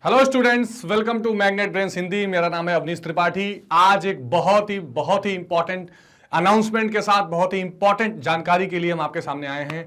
Hello students, welcome to Magnet Brains Hindi. मेरा नाम है अवनीश त्रिपाठी। आज एक बहुत ही इंपॉर्टेंट अनाउंसमेंट के साथ बहुत ही इंपॉर्टेंट जानकारी के लिए हम आपके सामने आए हैं।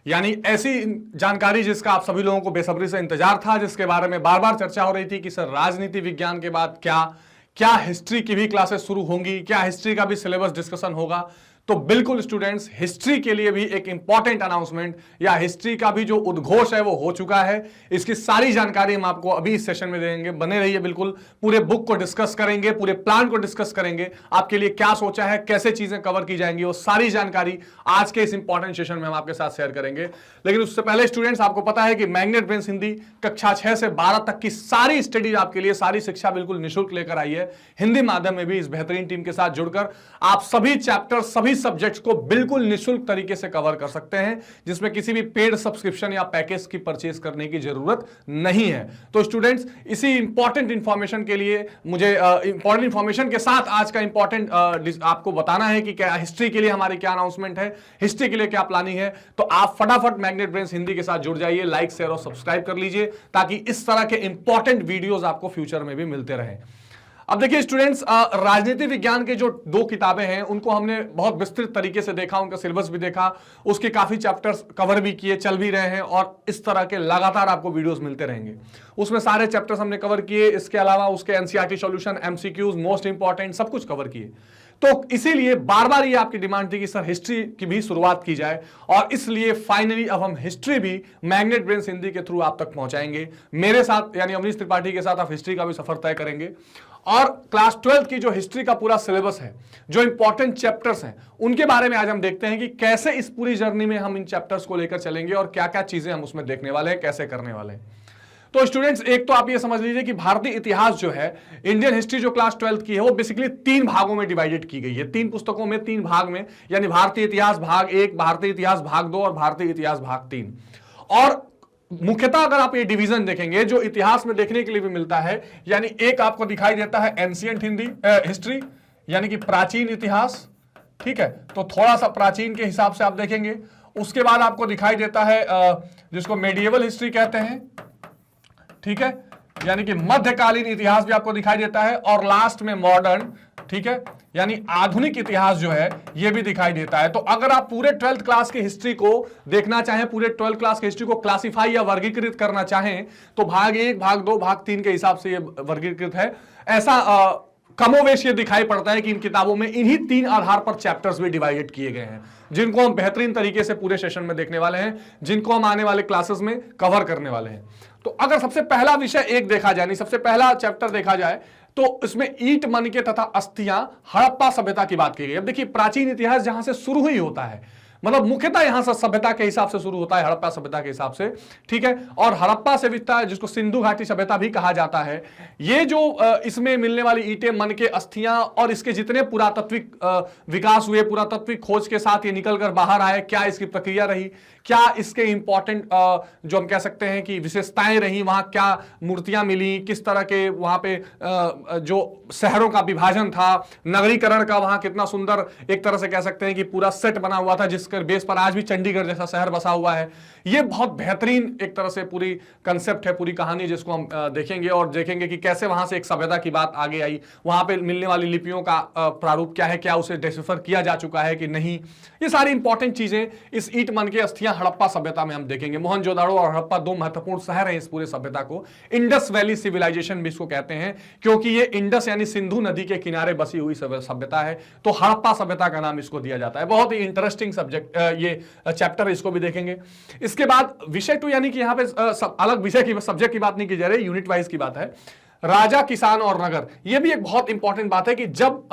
यानी ऐसी जानकारी जिसका आप सभी लोगों को बेसब्री से इंतजार था, जिसके बारे में बार बार चर्चा हो रही थी कि सर राजनीति विज्ञान के बाद क्या हिस्ट्री की भी क्लासेस शुरू होंगी, क्या हिस्ट्री का भी सिलेबस डिस्कशन होगा। तो बिल्कुल स्टूडेंट्स, हिस्ट्री के लिए भी एक इंपॉर्टेंट अनाउंसमेंट या हिस्ट्री का भी जो उद्घोष है वो हो चुका है। इसकी सारी जानकारी हम आपको अभी इस सेशन में देंगे। बने रहिए, बिल्कुल पूरे बुक को डिस्कस करेंगे, पूरे प्लान को डिस्कस करेंगे, आपके लिए क्या सोचा है, कैसे चीजें कवर की जाएंगी, वो सारी जानकारी आज के इस इंपॉर्टेंट सेशन में हम आपके साथ शेयर करेंगे। लेकिन उससे पहले स्टूडेंट्स, आपको पता है कि मैग्नेट ब्रेन्स हिंदी कक्षा 6 से 12 तक की सारी स्टडीज आपके लिए, सारी शिक्षा बिल्कुल निःशुल्क लेकर आई है। हिंदी माध्यम में भी इस बेहतरीन टीम के साथ जुड़कर आप सभी चैप्टर, सभी सब्जेक्ट्स को बिल्कुल निःशुल्क तरीके से कवर कर सकते हैं, जिसमें किसी भी पेड सब्सक्रिप्शन या पैकेज की परचेज करने की जरूरत नहीं है। तो स्टूडेंट्स, इसी इंपॉर्टेंट इंफॉर्मेशन के लिए मुझे इंपॉर्टेंट इंफॉर्मेशन के साथ आज का इंपॉर्टेंट आपको बताना है कि क्या हिस्ट्री के लिए हमारी क्या अनाउंसमेंट है, हिस्ट्री के लिए क्या प्लानिंग है। तो आप फटाफट मैग्नेट ब्रेन्स हिंदी के साथ जुड़ जाइए, लाइक, शेयर और सब्सक्राइब कर लीजिए, ताकि इस तरह के इंपॉर्टेंट वीडियोस आपको फ्यूचर में भी मिलते रहें। अब देखिए स्टूडेंट्स, राजनीति विज्ञान के जो 2 किताबें हैं उनको हमने बहुत विस्तृत तरीके से देखा, उनका सिलेबस भी देखा, उसके काफी चैप्टर्स कवर भी किए, चल भी रहे हैं और इस तरह के लगातार आपको वीडियोस मिलते रहेंगे। उसमें सारे चैप्टर्स हमने कवर किए। इसके अलावा उसके NCERT solution, MCQs, most important, सब कुछ कवर किए। तो इसीलिए बार बार ये आपकी डिमांड थी कि सर हिस्ट्री की भी शुरुआत की जाए, और इसलिए फाइनली अब हम हिस्ट्री भी मैग्नेट ब्रेन्स हिंदी के थ्रू आप तक पहुंचाएंगे। मेरे साथ यानी अवनीश त्रिपाठी के साथ आप हिस्ट्री का भी सफर तय करेंगे, और क्लास 12 की जो हिस्ट्री का पूरा सिलेबस है, जो इंपॉर्टेंट चैप्टर्स हैं, उनके बारे में आज हम देखते हैं कि कैसे इस पूरी जर्नी में हम इन चैप्टर्स को लेकर चलेंगे और क्या क्या चीजें हम उसमें देखने वाले हैं, कैसे करने वाले हैं। तो स्टूडेंट्स, एक तो आप ये समझ लीजिए कि भारतीय इतिहास जो है, इंडियन हिस्ट्री जो क्लास 12 की है, वो बेसिकली 3 भागों में डिवाइडेड की गई है, 3 पुस्तकों में, 3 भाग में, यानी भारतीय इतिहास भाग 1, भारतीय इतिहास भाग 2 और भारतीय इतिहास भाग 3। और मुख्यतः अगर आप ये डिवीजन देखेंगे जो इतिहास में देखने के लिए भी मिलता है, यानी एक आपको दिखाई देता है एंशिएंट हिस्ट्री, यानी कि प्राचीन इतिहास, ठीक है, तो थोड़ा सा प्राचीन के हिसाब से आप देखेंगे। उसके बाद आपको दिखाई देता है जिसको मेडिएवल हिस्ट्री कहते हैं, ठीक है, यानी कि मध्यकालीन इतिहास भी आपको दिखाई देता है, और लास्ट में मॉडर्न, ठीक है, यानी आधुनिक इतिहास जो है ये भी दिखाई देता है। तो अगर आप पूरे 12th क्लास की हिस्ट्री को देखना चाहें, पूरे 12th क्लास की हिस्ट्री को क्लासिफाई या वर्गीकृत करना चाहें, तो भाग 1, भाग 2, भाग 3 के हिसाब से ये वर्गीकृत है। ऐसा कमोवेश ये दिखाई पड़ता है कि इन किताबों में इन्हीं 3 आधार पर चैप्टर्स भी डिवाइडेड किए गए हैं, जिनको हम बेहतरीन तरीके से पूरे सेशन में देखने वाले हैं, जिनको हम आने वाले क्लासेस में कवर करने वाले हैं। तो अगर सबसे पहला विषय एक देखा जाए, सबसे पहला चैप्टर देखा जाए, तो इसमें ईंट मणके तथा अस्थियां हड़प्पा सभ्यता की बात की गई। अब देखिए, प्राचीन इतिहास जहां से शुरू ही होता है, मतलब मुख्यतः यहां से सभ्यता के हिसाब से शुरू होता है, हड़प्पा सभ्यता के हिसाब से, ठीक है। और हड़प्पा सभ्यता, जिसको सिंधु घाटी सभ्यता भी कहा जाता है, ये जो इसमें मिलने वाली ईंटें, मनके, अस्थियां और इसके जितने पुरातत्विक विकास हुए, पुरातत्विक खोज के साथ ये निकल कर बाहर आए, क्या इसकी प्रक्रिया रही, क्या इसके इंपॉर्टेंट जो हम कह सकते हैं कि विशेषताएं रही, वहां क्या मूर्तियां मिली, किस तरह के वहां पे जो शहरों का विभाजन था, नगरीकरण का वहां कितना सुंदर एक तरह से कह सकते हैं कि पूरा सेट बना हुआ था, जिसके बेस पर आज भी चंडीगढ़ जैसा शहर बसा हुआ है। ये बहुत बेहतरीन एक तरह से पूरी कंसेप्ट है, पूरी कहानी, जिसको हम देखेंगे और देखेंगे कि कैसे वहां से एक सभ्यता की बात आगे आई, वहां पे मिलने वाली लिपियों का प्रारूप क्या है, क्या उसे डिसिफर किया जा चुका है कि नहीं। ये सारी इंपॉर्टेंट चीजें इस ईंट मनके अस्थियां हड़प्पा सभ्यता में हम देखेंगे। मोहनजोदाड़ो और हड़प्पा 2 महत्वपूर्ण शहर हैं इस पूरे सभ्यता को। इंडस वैली सिविलाइजेशन भी इसको कहते हैं, क्योंकि ये इंडस यानी सिंधु नदी के किनारे बसी हुई सभ्यता है, तो हड़प्पा सभ्यता का नाम इसको दिया जाता है। बहुत ही इंटरेस्टिंग सब्जेक्ट ये चैप्टर, इसको भी देखेंगे। इसके बाद विषय 2, यानी कि यहां पे अलग विषय की, सब्जेक्ट की बात नहीं की जा रही, यूनिट वाइज की बात है। राजा, किसान और नगर, यह भी एक बहुत इंपॉर्टेंट बात है कि जब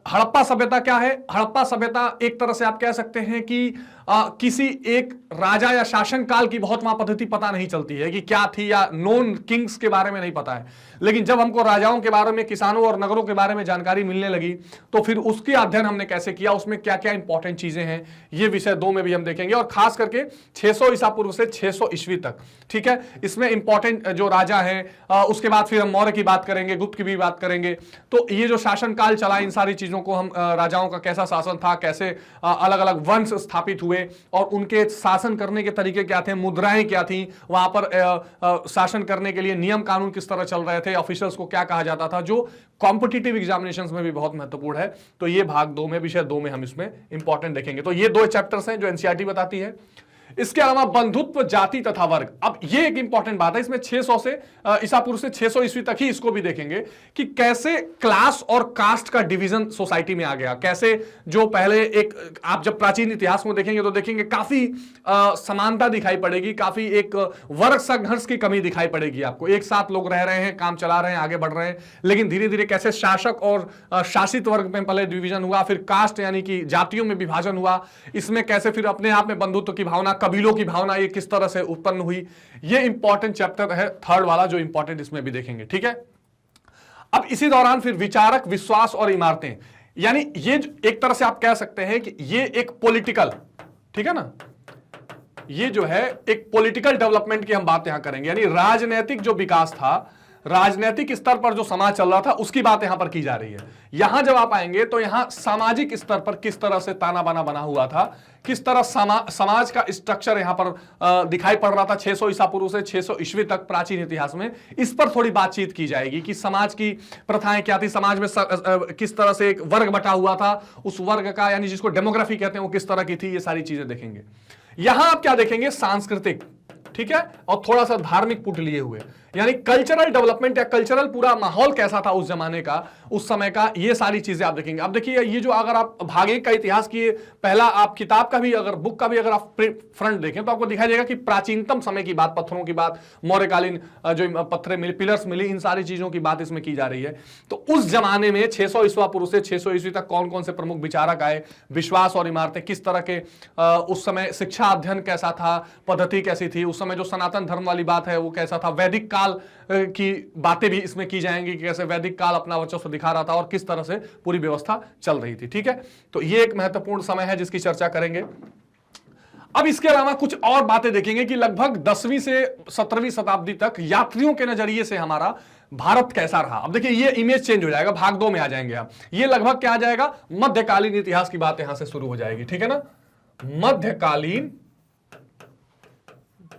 हड़प्पा सभ्यता क्या है, हड़प्पा सभ्यता एक तरह से आप कह सकते हैं कि किसी एक राजा या शासन काल की बहुत वहां पद्धति पता नहीं चलती है कि क्या थी, या नॉन किंग्स के बारे में नहीं पता है। लेकिन जब हमको राजाओं के बारे में, किसानों और नगरों के बारे में जानकारी मिलने लगी, तो फिर उसके अध्ययन हमने कैसे किया, उसमें क्या क्या इंपॉर्टेंट चीजें हैं, ये विषय 2 में भी हम देखेंगे। और खास करके 600 ईसा पूर्व से 600 ईस्वी तक, ठीक है, इसमें इंपॉर्टेंट जो राजा हैं, उसके बाद फिर हम मौर्य की बात करेंगे, गुप्त की भी बात करेंगे। तो ये जो शासन काल चला, इन सारी चीजों को हम राजाओं का कैसा शासन था, कैसे अलग अलग वंश स्थापित हुए और उनके शासन करने के तरीके क्या थे, मुद्राएं क्या थी, वहां पर शासन करने के लिए नियम कानून किस तरह चल रहे थे, ऑफिसर्स को क्या कहा जाता था, जो कॉम्पिटिटिव एग्जामिनेशंस में भी बहुत महत्वपूर्ण है। तो ये भाग 2 में, विषय 2 में हम इसमें इंपॉर्टेंट देखेंगे। तो ये 2 चैप्टर्स हैं जो एनसीईआरटी बताती है। इसके अलावा बंधुत्व, जाति तथा वर्ग, अब ये एक इंपॉर्टेंट बात है। इसमें 600 से ईसा पूर्व से 600 ईस्वी तक ही इसको भी देखेंगे कि कैसे क्लास और कास्ट का डिवीजन सोसाइटी में आ गया। कैसे जो पहले एक, आप जब प्राचीन इतिहास में देखेंगे तो देखेंगे काफी समानता दिखाई पड़ेगी, काफी एक वर्ग संघर्ष की कमी दिखाई पड़ेगी आपको। एक साथ लोग रह रहे हैं, काम चला रहे हैं, आगे बढ़ रहे हैं, लेकिन धीरे धीरे कैसे शासक और शासित वर्ग में पहले डिवीजन हुआ, फिर कास्ट यानी कि जातियों में विभाजन हुआ, इसमें कैसे फिर अपने आप में बंधुत्व की भावना, कबीलों की भावना ये किस तरह से उत्पन्न हुई। ये इंपॉर्टेंट चैप्टर है 3rd वाला, जो इंपॉर्टेंट इसमें भी देखेंगे। ठीक है, अब इसी दौरान फिर विचारक, विश्वास और इमारतें, यानी ये एक तरह से आप कह सकते हैं कि ये एक पॉलिटिकल, ठीक है ना, ये जो है एक पॉलिटिकल डेवलपमेंट की हम बात यहां करेंगे। यानी राजनीतिक जो विकास था, राजनीतिक स्तर पर जो समाज चल रहा था उसकी बात यहां पर की जा रही है। यहां जब आप आएंगे तो यहां सामाजिक स्तर पर किस तरह से ताना बाना बना हुआ था, किस तरह समाज का स्ट्रक्चर यहां पर दिखाई पड़ रहा था 600 ईसा पूर्व से 600 ईस्वी तक प्राचीन इतिहास में, इस पर थोड़ी बातचीत की जाएगी कि समाज की प्रथाएं क्या थी, समाज में किस तरह से एक वर्ग बटा हुआ था, उस वर्ग का यानी जिसको डेमोग्राफी कहते हैं वो किस तरह की थी, ये सारी चीजें देखेंगे। यहां आप क्या देखेंगे, सांस्कृतिक, ठीक है, और थोड़ा सा धार्मिक पुट लिए हुए, यानी कल्चरल डेवलपमेंट या कल्चरल पूरा माहौल कैसा था उस जमाने का, उस समय का, ये सारी चीजें आप देखेंगे। अब देखिए ये जो अगर आप भाग 1 का इतिहास की पहला आप किताब का भी अगर बुक का भी अगर आप फ्रंट देखें तो आपको दिखाई देगा कि प्राचीनतम समय की बात, पत्थरों की बात, मौर्यकालीन जो पत्थरें मिली, पिलर्स मिली, इन सारी चीजों की बात इसमें की जा रही है। तो उस जमाने में 600 ईसा पूर्व से 600 ईस्वी तक कौन कौन से प्रमुख विचारक आए, विश्वास और इमारतें किस तरह के, उस समय शिक्षा अध्ययन कैसा था, पद्धति कैसी थी, उस समय जो सनातन धर्म वाली बात है वो कैसा था, वैदिक काल की बातें भी इसमें की जाएंगी कि कैसे वैदिक काल अपना वर्चस्व दिखा रहा था और किस तरह से पूरी व्यवस्था चल रही थी। ठीक है, तो ये एक महत्वपूर्ण समय है जिसकी चर्चा करेंगे। अब इसके अलावा कुछ और बातें देखेंगे कि लगभग 10वीं से 17वीं शताब्दी तक यात्रियों के नजरिए से हमारा भारत कैसा रहा। अब देखिए ये इमेज चेंज हो जाएगा, भाग 2 में आ जाएंगे आप। ये लगभग क्या आ जाएगा, मध्यकालीन इतिहास की बात यहां से शुरू हो जाएगी। ठीक है ना, मध्यकालीन,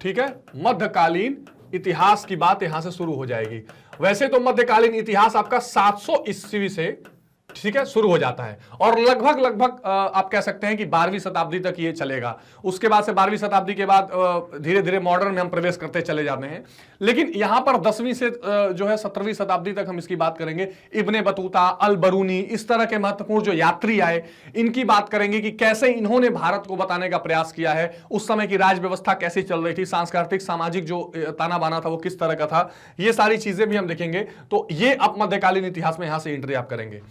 ठीक है, मध्यकालीन इतिहास की बात यहां से शुरू हो जाएगी। वैसे तो मध्यकालीन इतिहास आपका 700 ईस्वी से, ठीक है, शुरू हो जाता है और लगभग आप कह सकते हैं कि 12वीं शताब्दी तक ये चलेगा। उसके बाद से 12वीं शताब्दी के बाद धीरे धीरे मॉडर्न में हम प्रवेश करते चले जाते हैं। लेकिन यहां पर 10वीं से जो है 17वीं शताब्दी तक हम इसकी बात करेंगे। इब्ने बतूता, अल बरूनी, इस तरह के महत्वपूर्ण जो यात्री आए, इनकी बात करेंगे कि कैसे इन्होंने भारत को बताने का प्रयास किया है, उस समय की राज व्यवस्था कैसी चल रही थी, सांस्कृतिक सामाजिक जो ताना बाना था वो किस तरह का था, ये सारी चीजें भी हम देखेंगे। तो ये अब मध्यकालीन इतिहास में यहां से एंट्री आप करेंगे।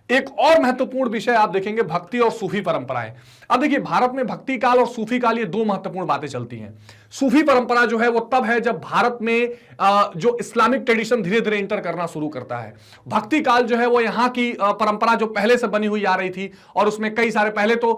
एक और महत्वपूर्ण विषय आप देखेंगे, भक्ति और सूफी परंपराएं। अब देखिए भारत में भक्ति काल और सूफी काल, ये 2 महत्वपूर्ण बातें चलती हैं। सूफी परंपरा जो है वो तब है जब भारत में जो इस्लामिक ट्रेडिशन धीरे धीरे इंटर करना शुरू करता है। भक्ति काल जो है वो यहाँ की परंपरा जो पहले से बनी हुई आ रही थी और उसमें कई सारे, पहले तो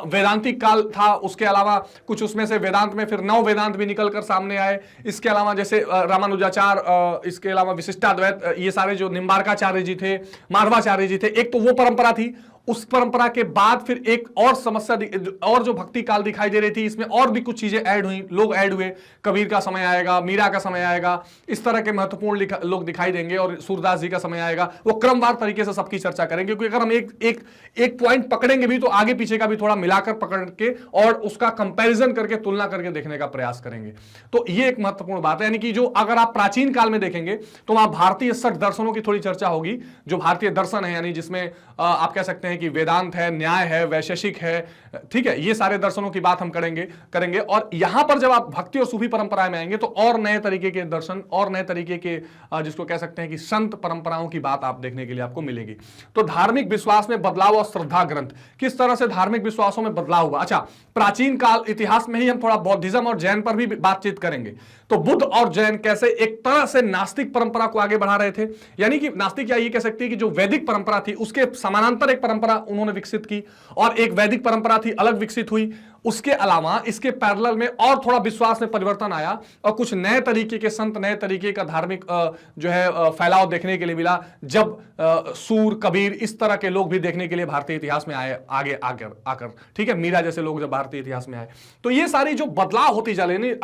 वेदांतिक काल था, उसके अलावा कुछ उसमें से वेदांत में फिर नव वेदांत भी निकल कर सामने आए। इसके अलावा जैसे रामानुजाचार, इसके अलावा विशिष्टाद्वैत, ये सारे जो निम्बार्काचार्य जी थे, माधवाचार्य जी थे, एक तो वो परंपरा थी। उस परंपरा के बाद फिर एक और समस्या और जो भक्ति काल दिखाई दे रही थी, इसमें और भी कुछ चीजें ऐड हुई, लोग ऐड हुए। कबीर का समय आएगा, मीरा का समय आएगा, इस तरह के महत्वपूर्ण लोग दिखाई देंगे और सूरदास जी का समय आएगा। वो क्रमवार तरीके से सबकी चर्चा करेंगे, क्योंकि अगर हम एक पॉइंट पकड़ेंगे भी तो आगे पीछे का भी थोड़ा मिलाकर पकड़ के और उसका कंपैरिजन करके, तुलना करके देखने का प्रयास करेंगे। तो ये एक महत्वपूर्ण बात है। यानी कि जो अगर आप प्राचीन काल में देखेंगे तो वहां भारतीय 60 दर्शनों की थोड़ी चर्चा होगी। जो भारतीय दर्शन है, यानी जिसमें आप कह सकते हैं कि वेदांत है, न्याय है, वैशेषिक है, ठीक है, ये सारे दर्शनों की बात हम करेंगे। और यहां पर जब आप भक्ति और सूफी परंपरा में आएंगे तो और नए तरीके के दर्शन और नए तरीके के जिसको कह सकते हैं कि संत परंपराओं की बात आप देखने के लिए आपको मिलेगी। तो धार्मिक विश्वास में बदलाव और श्रद्धा ग्रंथ, किस तरह से धार्मिक विश्वासों में बदलाव हुआ। अच्छा, प्राचीन काल इतिहास में ही हम थोड़ा बौद्धिज्म और जैन पर भी बातचीत करेंगे। तो बुद्ध और जैन कैसे एक तरह से नास्तिक परंपरा को आगे बढ़ा रहे थे, यानी कि नास्तिक या ये कह सकते हैं कि जो वैदिक परंपरा थी उसके समानांतर एक परंपरा उन्होंने विकसित की और एक वैदिक परंपरा थी अलग विकसित हुई। उसके अलावा इसके पैरेलल में और थोड़ा विश्वास में परिवर्तन आया और कुछ नए तरीके के संत, नए तरीके का धार्मिक जो है फैलाव देखने के लिए मिला, जब सूर, कबीर इस तरह के लोग भी देखने के लिए भारतीय इतिहास में आए, आगे आकर, ठीक है, मीरा जैसे लोग जब भारतीय इतिहास में आए, तो ये सारी जो बदलाव होती जा रही है,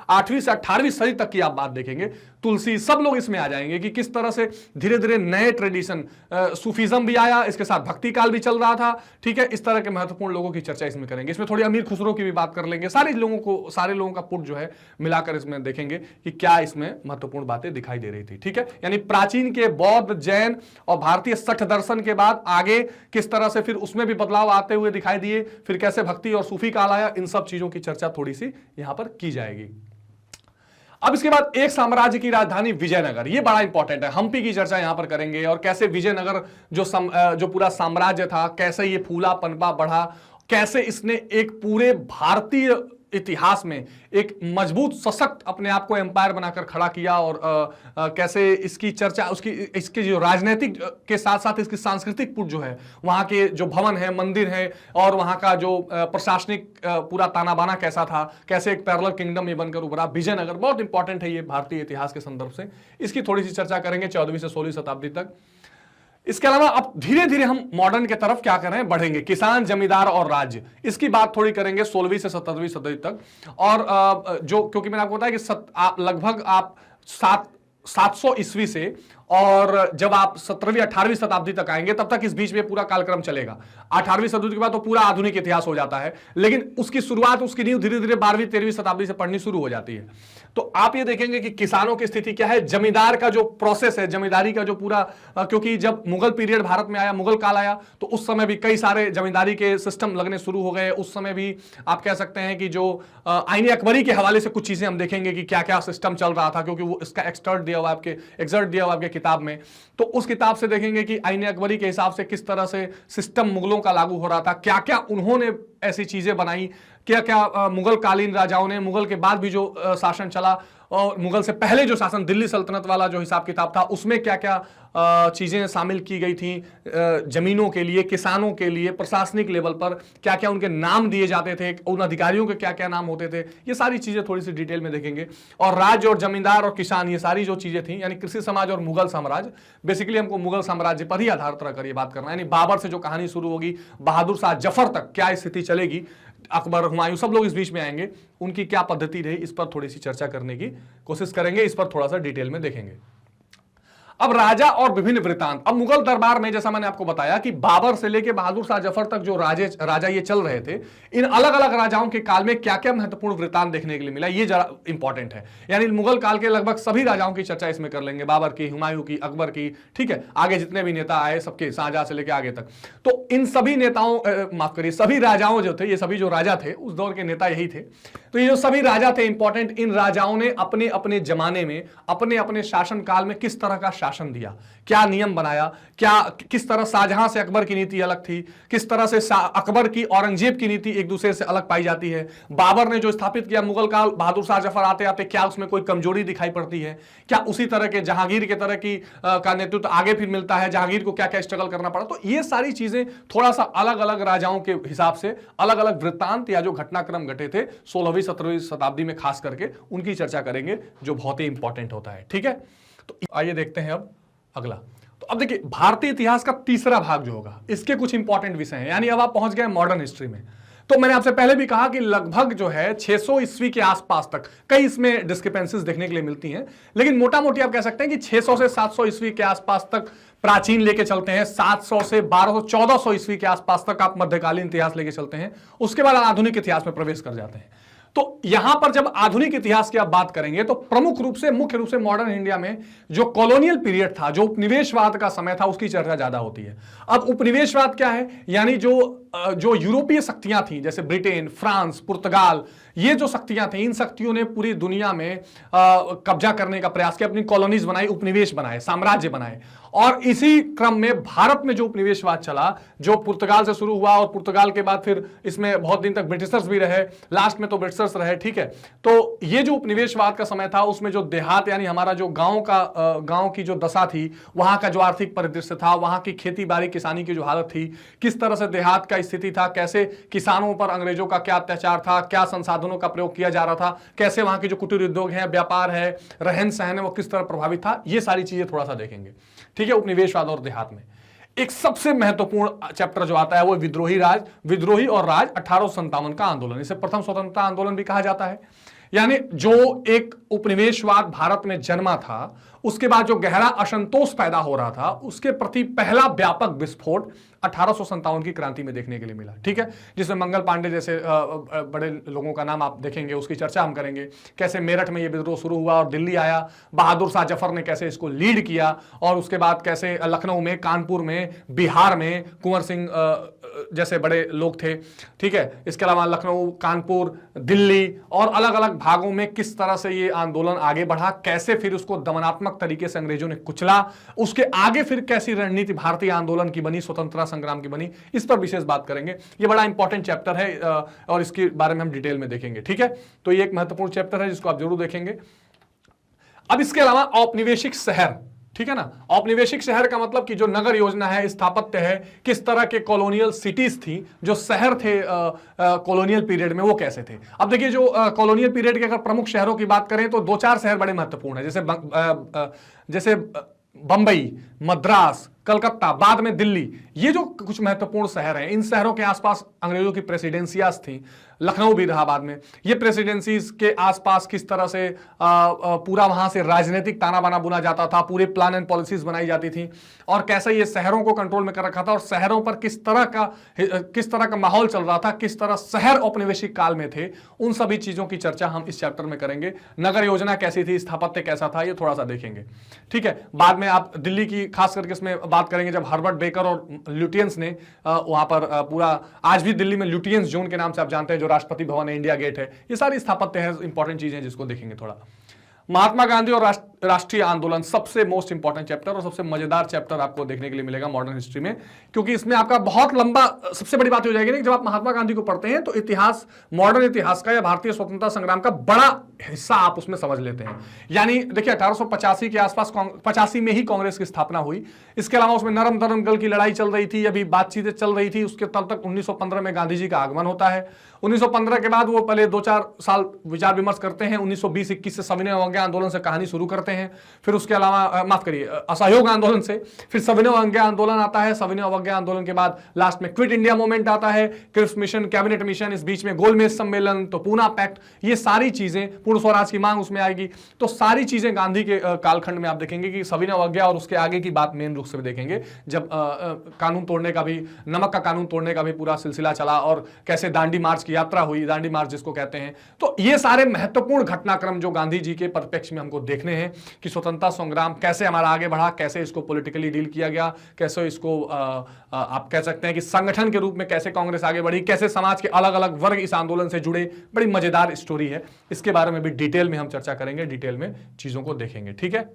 8वीं से 18वीं सदी तक की आप बात देखेंगे, तुलसी, सब लोग इसमें आ जाएंगे कि किस तरह से धीरे धीरे नए ट्रेडिशन, सूफीज्म भी आया, इसके साथ भक्ति काल भी चल रहा था, ठीक है, इस तरह के महत्वपूर्ण लोगों की चर्चा इसमें करेंगे। इसमें थोड़ी अमीर खुसरो की भी बात कर लेंगे, सारे लोगों का पुट जो है मिलाकर इसमें देखेंगे कि क्या इसमें महत्वपूर्ण बातें दिखाई दे रही थी, ठीक है। यानी प्राचीन के बौद्ध, जैन और भारतीय सठ दर्शन के बाद आगे किस तरह से फिर उसमें भी बदलाव आते हुए दिखाई दिए, फिर कैसे भक्ति और सूफी काल आया, इन सब चीजों की चर्चा थोड़ी सी यहां पर की जाएगी। अब इसके बाद एक साम्राज्य की राजधानी विजयनगर, ये बड़ा इंपॉर्टेंट है, हम्पी की चर्चा यहां पर करेंगे और कैसे विजयनगर जो पूरा साम्राज्य था, कैसे ये फूला, पनपा, बढ़ा, कैसे इसने एक पूरे भारतीय इतिहास में एक मजबूत, सशक्त अपने आप को एम्पायर बनाकर खड़ा किया और कैसे इसकी चर्चा, इसके जो राजनीतिक के साथ साथ इसकी सांस्कृतिक पुट जो है, वहां के जो भवन है, मंदिर है और वहां का जो प्रशासनिक पूरा ताना बाना कैसा था, कैसे एक पैरेलल किंगडम ये बनकर उभरा। विजयनगर बहुत इंपॉर्टेंट है ये भारतीय इतिहास के संदर्भ से, इसकी थोड़ी सी चर्चा करेंगे 14वीं से 16वीं शताब्दी तक। इसके अलावा अब धीरे धीरे हम मॉडर्न की तरफ क्या करें, बढ़ेंगे, किसान, जमींदार और राज्य, इसकी बात थोड़ी करेंगे 16वीं से 17वीं सदी तक। और जो, क्योंकि मैंने आपको बताया कि लगभग आप 700 ईस्वी से और जब आप 17वीं 18वीं शताब्दी तक आएंगे तब तक इस बीच में पूरा कालक्रम चलेगा। 18वीं शताब्दी के बाद तो पूरा आधुनिक इतिहास हो जाता है, लेकिन उसकी शुरुआत, उसकी नींव धीरे धीरे 12वीं 13वीं शताब्दी से पढ़नी शुरू हो जाती है। तो आप ये देखेंगे कि किसानों की स्थिति क्या है, जमींदार का जो प्रोसेस है, जमींदारी का जो पूरा, क्योंकि जब मुगल पीरियड भारत में आया, मुगल काल आया, तो उस समय भी कई सारे जमींदारी के सिस्टम लगने शुरू हो गए। उस समय भी आप कह सकते हैं कि जो आईने अकबरी के हवाले से कुछ चीजें हम देखेंगे कि क्या क्या सिस्टम चल रहा था, क्योंकि वो इसका एक्सर्ट दिया हुआ आपके किताब में। तो उस किताब से देखेंगे कि आईने अकबरी के हिसाब से किस तरह से सिस्टम मुगलों का लागू हो रहा था, क्या क्या उन्होंने ऐसी चीजें बनाई, क्या क्या मुगल कालीन राजाओं ने, मुगल के बाद भी जो शासन चला और मुगल से पहले जो शासन, दिल्ली सल्तनत वाला जो हिसाब किताब था, उसमें क्या क्या चीजें शामिल की गई थी, जमीनों के लिए, किसानों के लिए, प्रशासनिक लेवल पर क्या क्या उनके नाम दिए जाते थे, उन अधिकारियों के क्या क्या नाम होते थे, ये सारी चीजें थोड़ी सी डिटेल में देखेंगे। और राज्य और जमींदार और किसान, ये सारी जो चीजें थी, यानी कृषि समाज और मुगल साम्राज्य, बेसिकली हमको मुगल साम्राज्य पर ही आधारित रखकर ये बात करना है। यानी बाबर से जो कहानी शुरू होगी, बहादुर शाह जफर तक क्या स्थिति चलेगी, अकबर, हुमायूं, सब लोग इस बीच में आएंगे, उनकी क्या पद्धति रही, इस पर थोड़ी सी चर्चा करने की कोशिश करेंगे, इस पर थोड़ा सा डिटेल में देखेंगे। अब राजा और विभिन्न वृत्तांत। अब मुगल दरबार में जैसा मैंने आपको बताया कि बाबर से लेकर बहादुर शाह जफर तक जो राजा ये चल रहे थे, इन अलग अलग राजाओं के काल में क्या क्या महत्वपूर्ण वृत्तांत देखने के लिए मिला, ये जरा इंपॉर्टेंट है। यानी मुगल काल के लगभग सभी राजाओं की चर्चा इसमें कर लेंगे, बाबर की, हुमायूं की, अकबर की, ठीक है, आगे जितने भी नेता आए सबके, शाहजहां से लेकर आगे तक। तो इन सभी नेताओं, माफ करिए, सभी राजाओं जो थे, ये सभी जो राजा थे उस दौर के नेता यही थे। तो ये जो सभी राजा थे इंपॉर्टेंट, इन राजाओं ने अपने अपने जमाने में, अपने अपने शासन काल में किस तरह का शासन दिया, क्या नियम बनाया, क्या किस तरह शाहजहां से अकबर की नीति अलग थी, किस तरह से अकबर की औरंगजेब की नीति एक दूसरे से अलग पाई जाती है, बाबर ने जो स्थापित किया मुगल काल, बहादुर शाह जफर आते आते क्या उसमें कोई कमजोरी दिखाई पड़ती है, क्या उसी तरह के जहांगीर के तरह की का नेतृत्व आगे फिर मिलता है, जहांगीर को क्या क्या स्ट्रगल करना पड़ा। तो ये सारी चीजें थोड़ा सा अलग अलग राजाओं के हिसाब से अलग अलग वृत्तांत या जो घटनाक्रम घटे थे 16वीं 17वीं शताब्दी में खास करके, उनकी चर्चा करेंगे, जो बहुत ही इंपॉर्टेंट होता है, ठीक है। तो आइए देखते हैं अब अगला। तो अब देखिए, भारतीय इतिहास का तीसरा भाग जो होगा, इसके कुछ इंपॉर्टेंट विषय हैं, यानी अब आप पहुंच गए मॉडर्न हिस्ट्री में। तो मैंने आपसे पहले भी कहा कि लगभग जो है 600 ईस्वी के आसपास तक कई इसमें डिस्क्रिपेंसीज देखने के लिए मिलती हैं, लेकिन मोटा मोटी आप कह सकते हैं कि 600 से 700 ईस्वी के आसपास तक प्राचीन लेके चलते हैं, 700 से 1200 1400 ईस्वी के आसपास तक आप मध्यकालीन इतिहास लेके चलते हैं, उसके बाद आधुनिक इतिहास में प्रवेश कर जाते हैं। तो यहां पर जब आधुनिक इतिहास की आप बात करेंगे तो मुख्य रूप से मॉडर्न इंडिया में जो कॉलोनियल पीरियड था, जो उपनिवेशवाद का समय था, उसकी चर्चा ज्यादा होती है। अब उपनिवेशवाद क्या है, यानी जो यूरोपीय शक्तियां थी, जैसे ब्रिटेन, फ्रांस, पुर्तगाल, ये जो शक्तियां थी, इन शक्तियों ने पूरी दुनिया में कब्जा करने का प्रयास किया, अपनी कॉलोनीज बनाई, उपनिवेश बनाए, साम्राज्य बनाए। और इसी क्रम में भारत में जो उपनिवेशवाद चला, जो पुर्तगाल से शुरू हुआ और पुर्तगाल के बाद फिर इसमें बहुत दिन तक ब्रिटिशर्स भी रहे, लास्ट में तो ब्रिटिशर्स रहे, ठीक है। तो ये जो उपनिवेशवाद का समय था, उसमें जो देहात यानी हमारा जो गांव की जो दशा थी, वहां का जो आर्थिक परिदृश्य था, वहां की खेती बाड़ी किसानी की जो हालत थी, किस तरह से देहात का स्थिति था, कैसे किसानों पर अंग्रेजों का क्या अत्याचार था, क्या संसाधनों का प्रयोग किया जा रहा था, कैसे वहां के जो कुटीर उद्योग है, व्यापार है, रहन सहन है, वो किस तरह प्रभावित था, ये सारी चीजें थोड़ा सा देखेंगे, ठीक है। उपनिवेशवाद और देहात में एक सबसे महत्वपूर्ण चैप्टर जो आता है वो विद्रोही और राज 1857 का आंदोलन, इसे प्रथम स्वतंत्रता आंदोलन भी कहा जाता है। यानी जो एक उपनिवेशवाद भारत में जन्मा था, उसके बाद जो गहरा असंतोष पैदा हो रहा था, उसके प्रति पहला व्यापक विस्फोट 1857 की क्रांति में देखने के लिए मिला, ठीक है। जिसमें मंगल पांडे जैसे बड़े लोगों का नाम आप देखेंगे, उसकी चर्चा हम करेंगे। कैसे मेरठ में ये विद्रोह शुरू हुआ और दिल्ली आया, बहादुर शाह जफर ने कैसे इसको लीड किया, और उसके बाद कैसे लखनऊ में, कानपुर में, बिहार में कुंवर सिंह जैसे बड़े लोग थे, ठीक है। इसके अलावा लखनऊ, कानपुर, दिल्ली और अलग अलग भागों में किस तरह से ये आंदोलन आगे बढ़ा, कैसे फिर उसको दमनात्मक तरीके से अंग्रेजों ने कुचला, उसके आगे फिर कैसी रणनीति भारतीय आंदोलन की बनी, स्वतंत्रता संग्राम की बनी, इस पर विशेष बात करेंगे। ये बड़ा इंपॉर्टेंट चैप्टर है और इसके बारे में हम डिटेल में देखेंगे, ठीक है। तो ये एक महत्वपूर्ण चैप्टर है जिसको आप जरूर देखेंगे। अब इसके अलावा औपनिवेशिक शहर, ठीक है ना। औपनिवेशिक शहर का मतलब कि जो नगर योजना है, स्थापत्य है, किस तरह के कॉलोनियल सिटीज थी, जो शहर थे कॉलोनियल पीरियड में, वो कैसे थे। अब देखिए जो कॉलोनियल पीरियड के अगर प्रमुख शहरों की बात करें तो 2-4 शहर बड़े महत्वपूर्ण है, जैसे बंबई, मद्रास, कलकत्ता, बाद में दिल्ली। ये जो कुछ महत्वपूर्ण शहर हैं, इन शहरों के आसपास अंग्रेजों की प्रेसिडेंसियाज थी, लखनऊ भी रहा बाद में। ये प्रेसिडेंसीज के आसपास किस तरह से पूरा वहां से राजनीतिक ताना बाना बुना जाता था, पूरे प्लान एंड पॉलिसीज बनाई जाती थी, और कैसे ये शहरों को कंट्रोल में कर रखा था, और शहरों पर किस तरह का माहौल चल रहा था, किस तरह शहर औपनिवेशिक काल में थे, उन सभी चीजों की चर्चा हम इस चैप्टर में करेंगे। नगर योजना कैसी थी, स्थापत्य कैसा था, ये थोड़ा सा देखेंगे, ठीक है। बाद में आप दिल्ली की खास करके इसमें बात करेंगे, जब हर्बर्ट बेकर और ल्यूटियंस ने वहां पर पूरा, आज भी दिल्ली में ल्यूटियंस जोन के नाम से आप जानते हैं, जो राष्ट्रपति भवन है, इंडिया गेट है, ये सारी स्थापत्य है, इंपॉर्टेंट चीजें हैं जिसको देखेंगे थोड़ा। महात्मा गांधी और राष्ट्रीय आंदोलन, सबसे मोस्ट इंपॉर्टेंट चैप्टर और सबसे मजेदार चैप्टर आपको देखने के लिए मिलेगा मॉडर्न हिस्ट्री में, क्योंकि इसमें आपका बहुत लंबा, सबसे बड़ी बात हो जाएगी ना, जब आप महात्मा गांधी को पढ़ते हैं तो इतिहास, मॉडर्न इतिहास का या भारतीय स्वतंत्रता संग्राम का बड़ा हिस्सा आप उसमें समझ लेते हैं। यानी देखिए 1885 के आसपास, 85 में ही कांग्रेस की स्थापना हुई। इसके अलावा उसमें नरम दरम गल की लड़ाई चल रही थी, अभी बातचीतें चल रही थी, उसके तब तक 1915 में गांधी जी का आगमन होता है। 1915 के बाद वो पहले 2-4 साल विचार विमर्श करते हैं, 1920-21 से सविनय अवज्ञा आंदोलन से कहानी शुरू करते हैं, फिर उसके अलावा माफ करिए असहयोग आंदोलन से, फिर सविनय अवज्ञा आंदोलन आता है, सविनय अवज्ञा आंदोलन के बाद लास्ट में क्विट इंडिया मूवमेंट आता है, क्रिप्स मिशन, कैबिनेट मिशन, इस बीच में गोलमेज सम्मेलन, तो पूना पैक्ट, ये सारी चीजें, पूर्ण स्वराज की मांग उसमें आएगी। तो सारी चीजें गांधी के कालखंड में आप देखेंगे कि सविनय अवज्ञा और उसके आगे की बात मेन रूप से देखेंगे, जब कानून तोड़ने का भी, नमक का कानून तोड़ने का भी पूरा सिलसिला चला, और कैसे दांडी मार्च की यात्रा हुई, दांडी मार्च जिसको कहते हैं। तो ये सारे महत्वपूर्ण घटनाक्रम जो गांधी जी के परिप्रेक्ष्य में हमको देखने हैं कि स्वतंत्रता संग्राम कैसे हमारा आगे बढ़ा, कैसे इसको पॉलिटिकली डील किया गया, कैसे इसको आप कह सकते हैं कि संगठन के रूप में कैसे कांग्रेस आगे बढ़ी, कैसे समाज के अलग अलग वर्ग इस आंदोलन से जुड़े, बड़ी मजेदार स्टोरी है। इसके बारे में भी डिटेल में हम चर्चा करेंगे, डिटेल में चीजों को देखेंगे, ठीक है।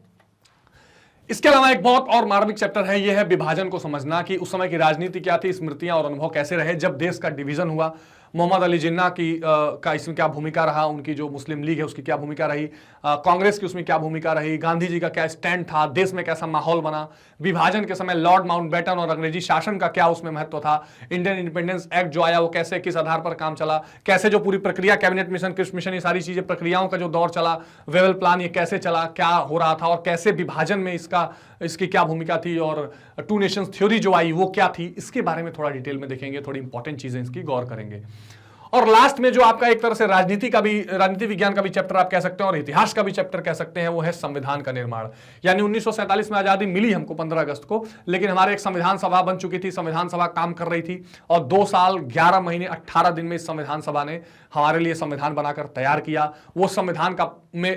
इसके अलावा एक बहुत और मार्मिक चैप्टर है, यह है विभाजन को समझना, कि उस समय की राजनीति क्या थी, स्मृतियां और अनुभव कैसे रहे जब देश का डिवीजन हुआ। मोहम्मद अली जिन्ना का इसमें क्या भूमिका रहा, उनकी जो मुस्लिम लीग है उसकी क्या भूमिका रही, कांग्रेस की उसमें क्या भूमिका रही, गांधी जी का क्या स्टैंड था, देश में कैसा माहौल बना, विभाजन के समय लॉर्ड माउंटबेटन और अंग्रेजी शासन का क्या उसमें महत्व था, इंडियन इंडिपेंडेंस एक्ट जो आया वो कैसे, किस आधार पर काम चला, कैसे जो पूरी प्रक्रिया, कैबिनेट मिशन, क्रिप्स मिशन, ये सारी चीजें, प्रक्रियाओं का जो दौर चला, वेवेल प्लान, ये कैसे चला, क्या हो रहा था, और कैसे विभाजन में इसकी क्या भूमिका थी, और टू नेशंस थ्योरी जो आई वो क्या थी, इसके बारे में थोड़ा डिटेल में देखेंगे, थोड़ी इंपॉर्टेंट चीजें इसकी गौर करेंगे। और लास्ट में जो आपका एक तरह से राजनीति विज्ञान का भी चैप्टर आप कह सकते हैं और इतिहास का भी चैप्टर कह सकते हैं, वो है संविधान का निर्माण। यानी 1947 में आजादी मिली हमको 15 अगस्त को, लेकिन हमारे एक संविधान सभा बन चुकी थी, संविधान सभा काम कर रही थी, और 2 साल 11 महीने 18 दिन में इस संविधान सभा ने हमारे लिए संविधान बनाकर तैयार किया। वो संविधान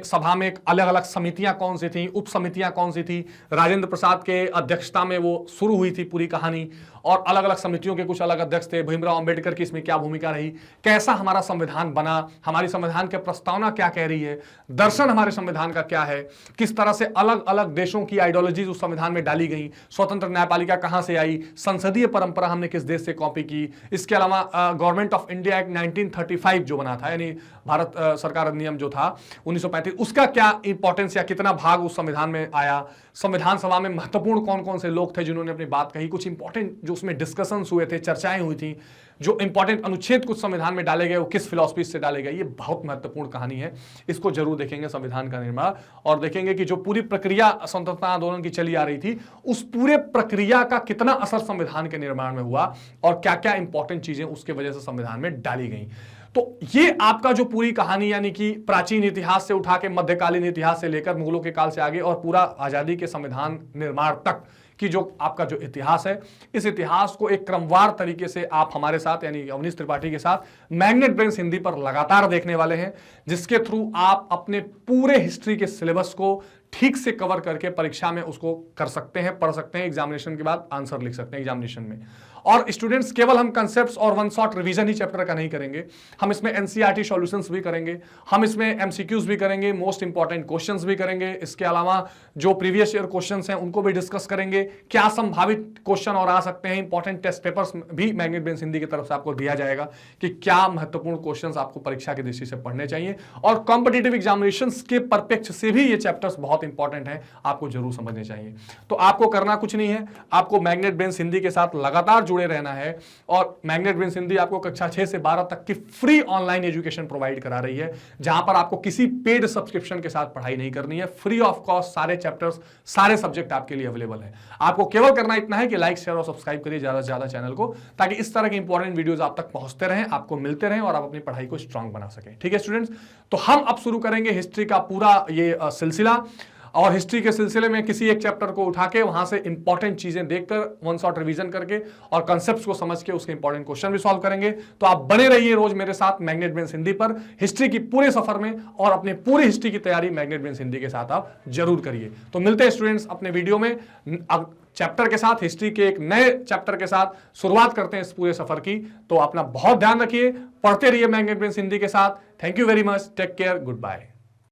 सभा में अलग अलग समितियां कौन सी थी, उप समितियां कौन सी थी, राजेंद्र प्रसाद के अध्यक्षता में वो शुरू हुई थी पूरी कहानी, और अलग अलग समितियों के कुछ अलग अध्यक्ष थे, भीमराव अंबेडकर की इसमें क्या भूमिका रही, कैसा हमारा संविधान बना, हमारी संविधान की प्रस्तावना क्या कह रही है, दर्शन हमारे संविधान का क्या है, किस तरह से अलग अलग देशों की आइडियोलॉजीज उस संविधान में डाली गई, स्वतंत्र न्यायपालिका कहां से आई, संसदीय परंपरा हमने किस देश से कॉपी की, इसके अलावा गवर्नमेंट ऑफ इंडिया एक्ट 1935 जो बना था, यानी भारत सरकार अधिनियम जो था 1935, उसका क्या इंपॉर्टेंस या कितना भाग उस संविधान में आया, संविधान सभा में महत्वपूर्ण कौन कौन से लोग थे जिन्होंने अपनी बात कही, कुछ इंपॉर्टेंट जो उसमें डिस्कशंस हुए थे, चर्चाएं हुई थी, जो इंपॉर्टेंट अनुच्छेद कुछ संविधान में डाले गए वो किस फिलॉसफी से डाले गए, ये बहुत महत्वपूर्ण कहानी है। इसको जरूर देखेंगे संविधान का निर्माण, और देखेंगे कि जो पूरी प्रक्रिया स्वतंत्रता आंदोलन की चली आ रही थी उस पूरे प्रक्रिया का कितना असर संविधान के निर्माण में हुआ और क्या क्या इंपॉर्टेंट चीजें उसके वजह से संविधान में डाली गई। तो ये आपका जो पूरी कहानी, यानी कि प्राचीन इतिहास से उठा के मध्यकालीन इतिहास से लेकर मुगलों के काल से आगे और पूरा आजादी के संविधान निर्माण तक कि जो आपका जो इतिहास है, इस इतिहास को एक क्रमवार तरीके से आप हमारे साथ यानी अवनीश त्रिपाठी के साथ मैग्नेट ब्रेन्स हिंदी पर लगातार देखने वाले हैं, जिसके थ्रू आप अपने पूरे हिस्ट्री के सिलेबस को ठीक से कवर करके परीक्षा में उसको कर सकते हैं, पढ़ सकते हैं, एग्जामिनेशन के बाद आंसर लिख सकते हैं एग्जामिनेशन में। और स्टूडेंट्स, केवल हम कंसेप्ट्स और वन शॉट रिवीजन ही चैप्टर का नहीं करेंगे, हम इसमें एनसीईआरटी सॉल्यूशंस भी करेंगे, हम इसमें एमसीक्यूज भी करेंगे, मोस्ट इंपॉर्टेंट क्वेश्चंस भी करेंगे, इसके अलावा जो प्रीवियस ईयर क्वेश्चंस हैं उनको भी डिस्कस करेंगे, क्या संभावित क्वेश्चन और आ सकते हैं, इंपॉर्टेंट टेस्ट पेपर्स भी मैग्नेट ब्रेन्स हिंदी की तरफ से आपको दिया जाएगा कि क्या महत्वपूर्ण क्वेश्चंस आपको परीक्षा की दृष्टि से पढ़ने चाहिए, और कॉम्पिटिटिव एग्जामिनेशंस के परिप्रेक्ष्य से भी ये चैप्टर्स बहुत इंपॉर्टेंट है, आपको जरूर समझने चाहिए। तो आपको करना कुछ नहीं है, आपको मैग्नेट ब्रेन्स हिंदी के साथ लगातार जुड़े रहना है, और मैग्नेट ब्रेन्स हिंदी आपको कक्षा 6 से 12 तक की फ्री ऑनलाइन एजुकेशन प्रोवाइड करा रही है, जहां पर आपको किसी पेड सब्सक्रिप्शन के साथ पढ़ाई नहीं करनी है, फ्री ऑफ कॉस्ट सारे चैप्टर्स, सारे सब्जेक्ट आपके लिए अवेलेबल है। आपको केवल करना इतना है कि लाइक, शेयर और सब्सक्राइब करिए ज्यादा से ज्यादा चैनल को, ताकि इस तरह के इंपॉर्टेंट वीडियोस आप तक पहुंचते रहें, आपको मिलते रहें और आप अपनी पढ़ाई को स्ट्रांग बना सकें। ठीक है स्टूडेंट्स, तो हम अब शुरू करेंगे हिस्ट्री का पूरा ये सिलसिला, और हिस्ट्री के सिलसिले में किसी एक चैप्टर को उठा के वहां से इंपॉर्टेंट चीजें देखकर वन शॉट रिवीजन करके और कांसेप्ट्स को समझ के उसके इंपॉर्टेंट क्वेश्चन भी सॉल्व करेंगे। तो आप बने रहिए रोज मेरे साथ मैग्नेट ब्रेन्स हिंदी पर, हिस्ट्री की पूरे सफर में, और अपने पूरी हिस्ट्री की तैयारी मैग्नेट ब्रेन्स हिंदी के साथ आप जरूर करिए। तो मिलते हैं स्टूडेंट्स अपने वीडियो में, अब चैप्टर के साथ, हिस्ट्री के एक नए चैप्टर के साथ शुरुआत करते हैं इस पूरे सफर की। तो अपना बहुत ध्यान रखिए, पढ़ते रहिए मैग्नेट ब्रेन्स हिंदी के साथ। Thank you very much, take care, good bye.